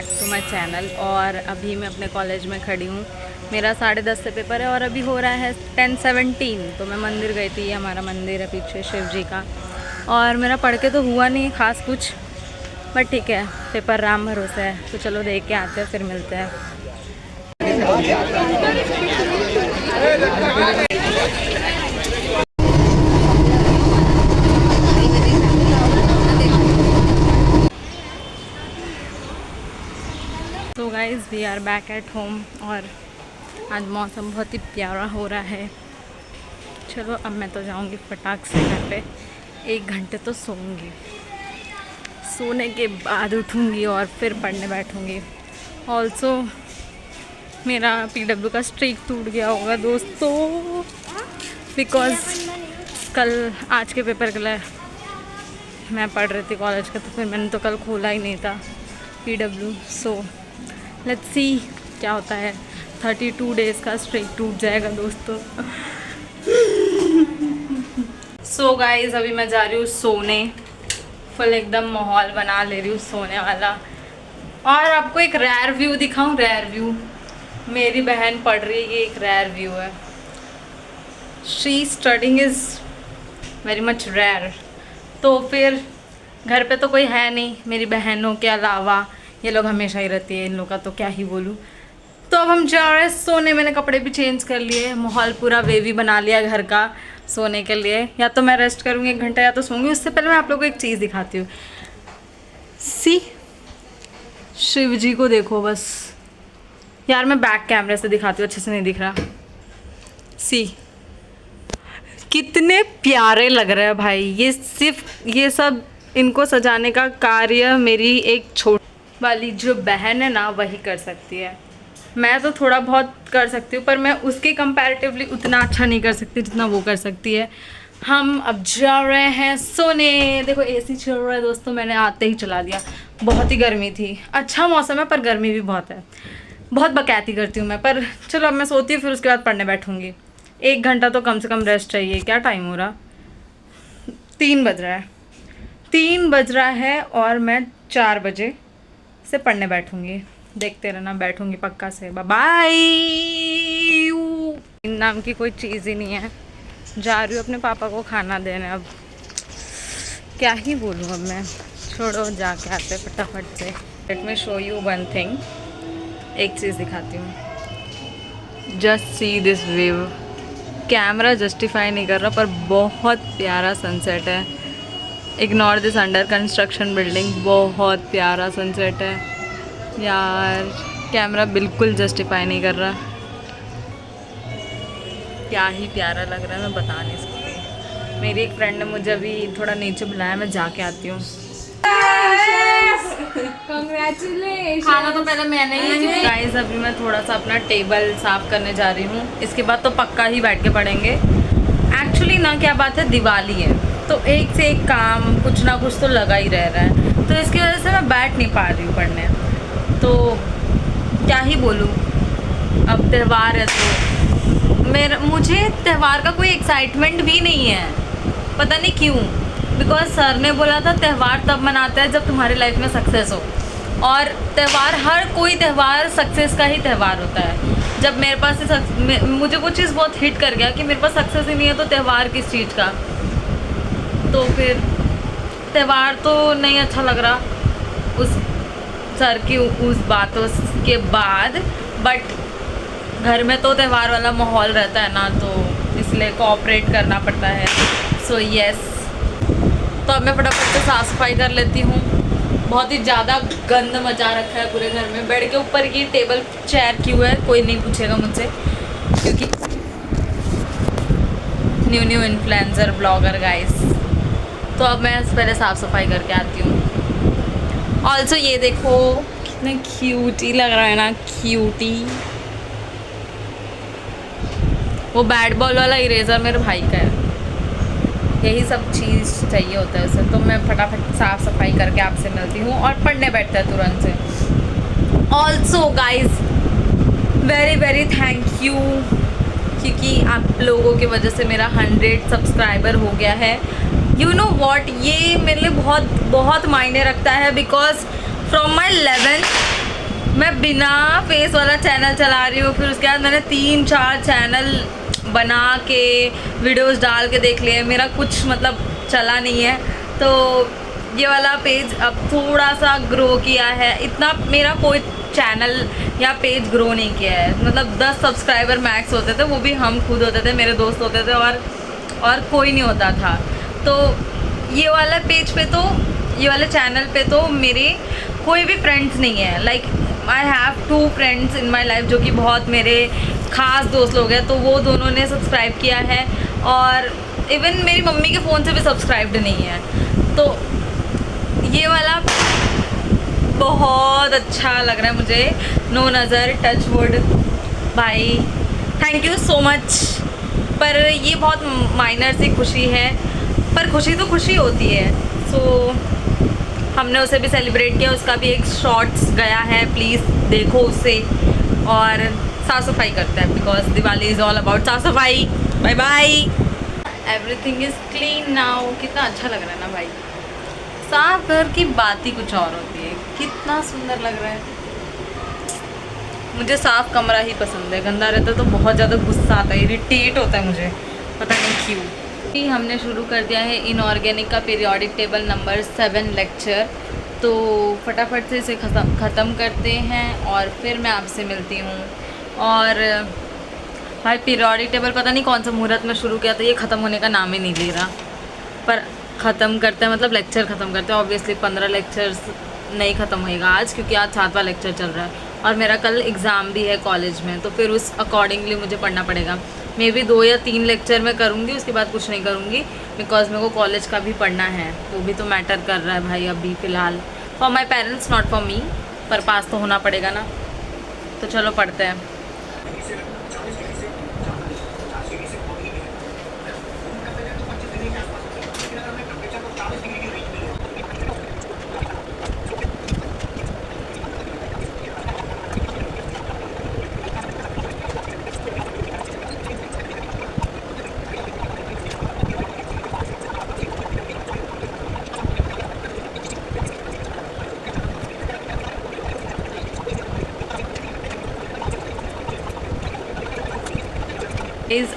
Back to my channel. और अभी मैं अपने कॉलेज में खड़ी हूँ। मेरा 10:30 से पेपर है और अभी हो रहा है 10:17। तो मैं मंदिर गई थी, हमारा मंदिर है पीछे शिव जी का। और मेरा पढ़ के तो हुआ नहीं खास कुछ, बट ठीक है, पेपर राम भरोसे है। तो चलो देख के आते हैं, फिर मिलते हैं। तो guys we are back at home और आज मौसम बहुत ही प्यारा हो रहा है। चलो अब मैं तो जाऊंगी फटाक से घर पे, 1 घंटे तो सोऊंगी। सोने के बाद उठूंगी और फिर पढ़ने बैठूंगी। ऑल्सो मेरा PW का स्ट्रीक टूट गया होगा दोस्तों, बिकॉज़ आज के पेपर के लिए मैं पढ़ रही थी कॉलेज का, तो फिर मैंने तो कल खोला ही नहीं था PW। सो लेट्स सी क्या होता है। 32 डेज़ का स्ट्रीक टूट जाएगा दोस्तों। सो गाइज अभी मैं जा रही हूँ सोने। फुल एकदम माहौल बना ले रही हूँ सोने वाला। और आपको एक रेयर व्यू दिखाऊं। रेयर व्यू, मेरी बहन पढ़ रही है, ये एक रेयर व्यू है। She studying is very much rare. तो फिर घर पे तो कोई है नहीं मेरी बहनों के अलावा, ये लोग हमेशा ही रहती है, इन लोग का तो क्या ही बोलूँ। तो अब हम जा रहे हैं सोने। मैंने कपड़े भी चेंज कर लिए, माहौल पूरा वेवी बना लिया घर का सोने के लिए। या तो मैं रेस्ट करूँगी 1 घंटा या तो सोऊंगी। उससे पहले मैं आप लोगों को एक चीज़ दिखाती हूँ। सी शिव जी को देखो बस। यार मैं बैक कैमरे से दिखाती हूँ, अच्छे से नहीं दिख रहा। सी कितने प्यारे लग रहे हैं भाई। ये सब इनको सजाने का कार्य मेरी एक छोटी वाली जो बहन है ना वही कर सकती है। मैं तो थोड़ा बहुत कर सकती हूँ, पर मैं उसके कंपैरेटिवली उतना अच्छा नहीं कर सकती जितना वो कर सकती है। हम अब जा रहे हैं सोने। देखो AC चल रहा है दोस्तों, मैंने आते ही चला दिया। बहुत ही गर्मी थी। अच्छा मौसम है पर गर्मी भी बहुत है। बहुत बकैती करती हूँ मैं, पर चलो अब मैं सोती हूँ, फिर उसके बाद पढ़ने बैठूँगी। 1 घंटा तो कम से कम रेस्ट चाहिए। क्या टाइम हो रहा, 3 बज रहा है। 3 बज रहा है और मैं 4 बजे से पढ़ने बैठूंगी। देखते रहना, बैठूंगी पक्का से। Bye bye. इन नाम की कोई चीज़ ही नहीं है। जा रही हूँ अपने पापा को खाना देने। अब क्या ही बोलूँ, अब मैं छोड़ो, जाके आते फटाफट से। Let me show you one thing. एक चीज़ दिखाती हूँ। Just see this view. Camera justify नहीं कर रहा, पर बहुत प्यारा सनसेट है। Ignore this under construction building. बहुत प्यारा सनसेट है यार। कैमरा बिल्कुल जस्टिफाई नहीं कर रहा। क्या ही प्यारा लग रहा है, मैं बता नहीं सकती। मेरी एक फ्रेंड ने मुझे अभी थोड़ा नीचे बुलाया, मैं जाके आती हूँ। Congratulations! खाना तो पहले मैंने ही। गाइस अभी मैं थोड़ा सा अपना टेबल साफ करने जा रही हूँ। इसके बाद तो पक्का ही बैठ के पढ़ेंगे। एक्चुअली ना क्या बात है, दिवाली है तो एक से एक काम कुछ ना कुछ तो लगा ही रह रहा है, तो इसकी वजह से मैं बैठ नहीं पा रही हूँ पढ़ने। तो क्या ही बोलूँ, अब त्यौहार है तो मुझे त्यौहार का कोई एक्साइटमेंट भी नहीं है, पता नहीं क्यों। बिकॉज सर ने बोला था त्यौहार तब मनाते हैं जब तुम्हारी लाइफ में सक्सेस हो। और त्यौहार, हर कोई त्यौहार सक्सेस का ही त्यौहार होता है। जब मेरे पास मुझे वो चीज़ बहुत हिट कर गया कि मेरे पास सक्सेस ही नहीं है तो त्यौहार किस चीज़ का। तो फिर त्यौहार तो नहीं अच्छा लग रहा उस सर की उस बातों के बाद। बट घर में तो त्यौहार वाला माहौल रहता है ना, तो इसलिए कोऑपरेट करना पड़ता है। So yes. तो अब मैं फटाफट से साफ़ सफाई कर लेती हूँ। बहुत ही ज़्यादा गंद मचा रखा है पूरे घर में। बेड के ऊपर ये टेबल चेयर क्यों है कोई नहीं पूछेगा मुझसे, क्योंकि न्यू इन्फ्लुएंसर ब्लॉगर गाइस। तो अब मैं पहले साफ़ सफाई करके आती हूँ। ऑल्सो ये देखो कितना क्यूटी लग रहा है ना, क्यूटी। वो बैट बॉल वाला इरेज़र मेरे भाई का है। यही सब चीज़ चाहिए होता है उसे। तो मैं फटाफट साफ़ सफाई करके आपसे मिलती हूँ और पढ़ने बैठता है तुरंत से। Also guys very thank you, क्योंकि आप लोगों की वजह से मेरा 100 सब्सक्राइबर हो गया है। यू नो वॉट, ये मेरे लिए बहुत मायने रखता है। बिकॉज फ्रॉम माई 11th मैं बिना फेस वाला चैनल चला रही हूँ, फिर उसके बाद मैंने 3-4 चैनल बना के वीडियोस डाल के देख लिए, मेरा कुछ मतलब चला नहीं है। तो ये वाला पेज अब थोड़ा सा ग्रो किया है, इतना मेरा कोई चैनल या पेज ग्रो नहीं किया है। मतलब 10 सब्सक्राइबर मैक्स होते थे, वो भी हम खुद होते थे, मेरे दोस्त होते थे और कोई नहीं होता था। तो ये वाला पेज पे तो, ये वाले चैनल पे तो मेरे कोई भी फ्रेंड्स नहीं है। Like I have 2 friends in my life जो कि बहुत मेरे ख़ास दोस्त लोग हैं, तो वो दोनों ने सब्सक्राइब किया है और इवन मेरी मम्मी के फ़ोन से भी सब्सक्राइब्ड नहीं है। तो ये वाला बहुत अच्छा लग रहा है मुझे। नो नज़र, टच वुड भाई, थैंक यू सो मच। पर ये बहुत माइनर सी खुशी है, पर खुशी तो खुशी होती है। सो हमने उसे भी सेलिब्रेट किया, उसका भी एक शॉर्ट्स गया है, प्लीज़ देखो उसे। और साफ़ सफाई करते हैं because Diwali is all about साफ़ सफाई। Bye bye. Everything is clean now. कितना अच्छा लग रहा है ना भाई, साफ घर की बात ही कुछ और होती है। कितना सुंदर लग रहा है। मुझे साफ कमरा ही पसंद है, गंदा रहता तो बहुत ज़्यादा गुस्सा आता है, इरिटेट होता है मुझे, पता नहीं क्यों। हमने शुरू कर दिया है इनऑर्गेनिक का पीरियोडिक टेबल नंबर 7 लेक्चर। तो फटाफट से इसे ख़त्म करते हैं और फिर मैं आपसे मिलती हूँ। और भाई पीरियोडिक टेबल पता नहीं कौन सा मुहूर्त में शुरू किया था, ये ख़त्म होने का नाम ही नहीं ले रहा। पर ख़त्म करते हैं, मतलब लेक्चर ख़त्म करते हैं। ऑब्वियसली 15 लेक्चर्स नहीं ख़त्म होएगा आज, क्योंकि आज 7वां लेक्चर चल रहा है और मेरा कल एग्ज़ाम भी है कॉलेज में, तो फिर उस अकॉर्डिंगली मुझे पढ़ना पड़ेगा। मे बी 2 या 3 लेक्चर मैं करूँगी, उसके बाद कुछ नहीं करूँगी, बिकॉज मेरे को कॉलेज का भी पढ़ना है, वो भी तो मैटर कर रहा है भाई अभी फ़िलहाल। For my parents, not for me, पर पास तो होना पड़ेगा ना। तो चलो पढ़ते हैं।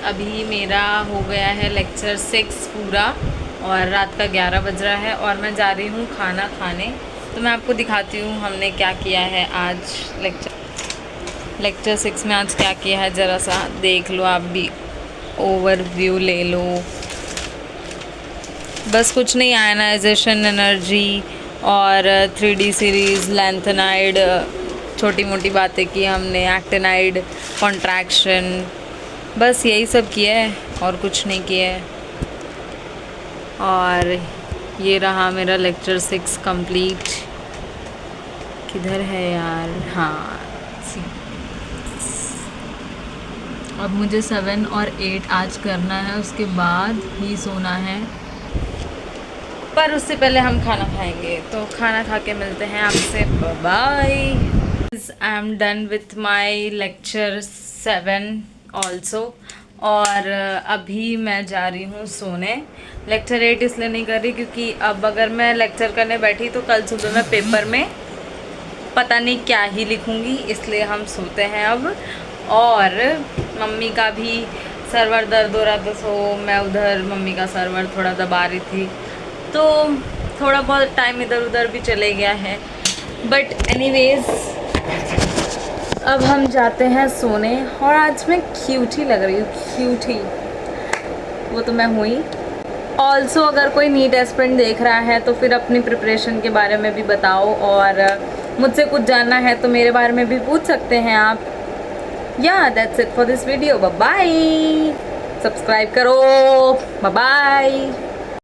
अभी मेरा हो गया है लेक्चर 6 पूरा और रात का 11 बज रहा है और मैं जा रही हूँ खाना खाने। तो मैं आपको दिखाती हूँ हमने क्या किया है आज लेक्चर 6 में आज क्या किया है, ज़रा सा देख लो आप भी, ओवरव्यू ले लो। बस कुछ नहीं, आयनाइजेशन एनर्जी और 3D सीरीज़, लैंथेनाइड, छोटी मोटी बातें की हमने, एक्टिनाइड, कॉन्ट्रैक्शन, बस यही सब किया है और कुछ नहीं किया है। और ये रहा मेरा लेक्चर 6 कंप्लीट। किधर है यार, हाँ अब मुझे 7 और 8 आज करना है, उसके बाद ही सोना है। पर उससे पहले हम खाना खाएंगे, तो खाना खा के मिलते हैं आपसे। Bye. I am done with my lecture 7 also. और अभी मैं जा रही हूँ सोने। लेक्चर 8 इसलिए नहीं कर रही क्योंकि अब अगर मैं लेक्चर करने बैठी तो कल सुबह मैं पेपर में पता नहीं क्या ही लिखूँगी, इसलिए हम सोते हैं अब। और मम्मी का भी सर्वर दर्द हो रहा था, सो मैं उधर मम्मी का सर्वर थोड़ा दबा रही थी, तो थोड़ा बहुत टाइम इधर उधर भी चले गया है। बट एनीवेज अब हम जाते हैं सोने। और आज मैं क्यूट ही लग रही हूँ, क्यूट ही, वो तो मैं हुई। ऑल्सो अगर कोई नीट एस्पिरेंट देख रहा है तो फिर अपनी प्रिपरेशन के बारे में भी बताओ, और मुझसे कुछ जानना है तो मेरे बारे में भी पूछ सकते हैं आप। या that's it for this video. Bye bye, subscribe करो, बाय बाय।